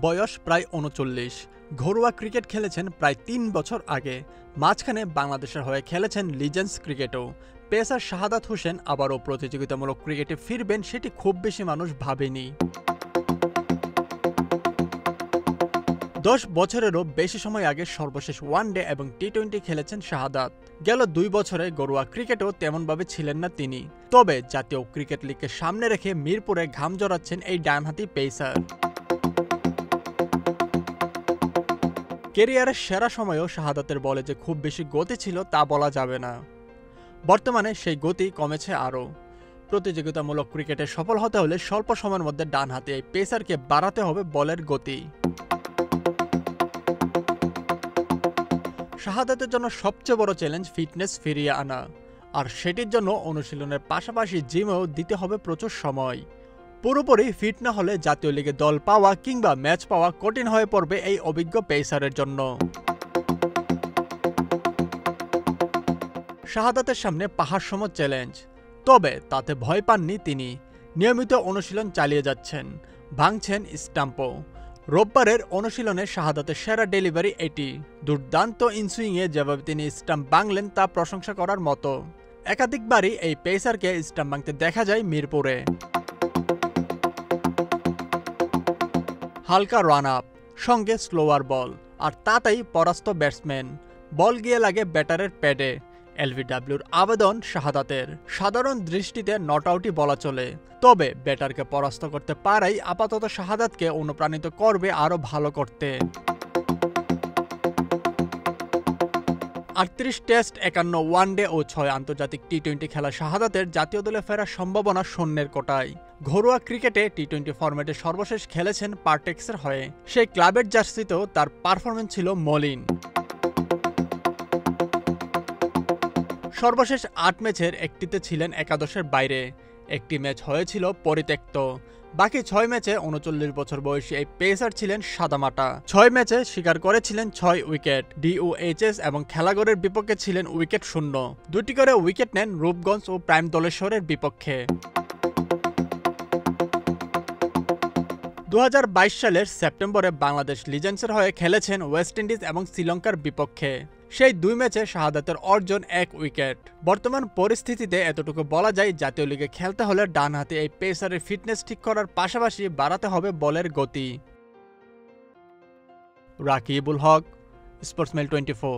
বয়স প্রায় ৩৯। ঘরোয়া ক্রিকেট খেলেছেন প্রায় ৩ বছর আগে। মাঝখানে বাংলাদেশের হয়ে খেলেছেন লিজেন্ডস ক্রিকেটও। পেসার শাহাদাত হোসেন আবারও প্রতিযোগিতামূলক ক্রিকেটে ফিরবেন সেটি খুব বেশি মানুষ ভাবেনি। ১০ বছরেরও বেশি সময় আগে সর্বশেষ ওয়ানডে এবং টি-20 খেলেছেন শাহাদাত। গেল ২ বছরে ঘরোয়া ক্রিকেটও তেমনভাবে ছিলেন না তিনি। তবে জাতীয় ক্রিকেট লিগকে সামনে রেখে মিরপুরে ঘাম জড়াচ্ছেন এই ডানহাতি পেসার। ক্যারিয়ারের সেরা সময়েও শাহাদাতের বলে যে খুব বেশি গতি ছিল তা বলা যাবে না। বর্তমানে সেই গতি কমেছে আরও। প্রতিযোগিতামূলক ক্রিকেটে সফল হতে হলে স্বল্প সময়ের মধ্যে ডানহাতি এই পেসারকে বাড়াতে হবে বলের গতি। শাহাদাতের জন্য সবচেয়ে বড় চ্যালেঞ্জ ফিটনেস ফিরিয়ে আনা, আর সেটির জন্য অনুশীলনের পাশাপাশি জিমেও দিতে হবে প্রচুর সময়। পুরোপুরি ফিট না হলে জাতীয় লিগে দল পাওয়া কিংবা ম্যাচ পাওয়া কঠিন হয়ে পড়বে এই অভিজ্ঞ পেসারের জন্য। শাহাদাতের সামনে পাহাড়সম চ্যালেঞ্জ, তবে তাতে ভয় পাননি তিনি। নিয়মিত অনুশীলন চালিয়ে যাচ্ছেন, ভাঙছেন স্টাম্পও। রোববারের অনুশীলনে শাহাদাতের সেরা ডেলিভারি এটি। দুর্দান্ত ইনসুইংয়ে যেভাবে তিনি স্টাম্প ভাঙলেন তা প্রশংসা করার মতো। একাধিকবারই এই পেসারকে স্টাম্প ভাঙতে দেখা যায় মিরপুরে। হালকা রান আপ, সঙ্গে স্লোয়ার বল, আর তাতেই পরাস্ত ব্যাটসম্যান। বল গিয়ে লাগে ব্যাটারের প্যাডে। এলবিডব্লিউর আবেদন শাহাদাতের সাধারণ দৃষ্টিতে নট আউটই বলা চলে, তবে ব্যাটারকে পরাস্ত করতে পারাই আপাতত শাহাদাতকে অনুপ্রাণিত করবে আরও ভালো করতে। ৩৮ টেস্ট, ৫১ ওয়ানডে ও ৬ আন্তর্জাতিক টি-20 খেলা শাহাদাতের জাতীয় দলে ফেরার সম্ভাবনা শূন্যের কোটায়। ঘরোয়া ক্রিকেটে টি-20 ফরম্যাটে সর্বশেষ খেলেছেন পারটেক্সের হয়ে। সেই ক্লাবের জার্সিতেও তার পারফরম্যান্স ছিল মলিন। সর্বশেষ ৮ ম্যাচের একটিতে ছিলেন একাদশের বাইরে। একটি ম্যাচ হয়েছিল পরিত্যক্ত। বাকি ৬ ম্যাচে ৩৯ বছর বয়সী এই পেসার ছিলেন সাদামাটা। ৬ ম্যাচে শিকার করেছিলেন ৬ উইকেট। ডিওএইচএস এবং খেলাগড়ের বিপক্ষে ছিলেন উইকেট শূন্য। ২টি করে উইকেট নেন রূপগঞ্জ ও প্রাইম দলেশ্বরের বিপক্ষে। ২০২২ সালের সেপ্টেম্বরে বাংলাদেশ লিজেন্ডসের হয়ে খেলেছেন ওয়েস্ট ইন্ডিজ এবং শ্রীলঙ্কার বিপক্ষে। সেই ২ ম্যাচে শাহাদাতের অর্জন ১ উইকেট। বর্তমান পরিস্থিতিতে এতটুকু বলা যায়, জাতীয় লিগে খেলতে হলে ডানহাতি এই পেসারের ফিটনেস ঠিক করার পাশাপাশি বাড়াতে হবে বলের গতি। রাকিবুল হক, স্পোর্টসমেল 24।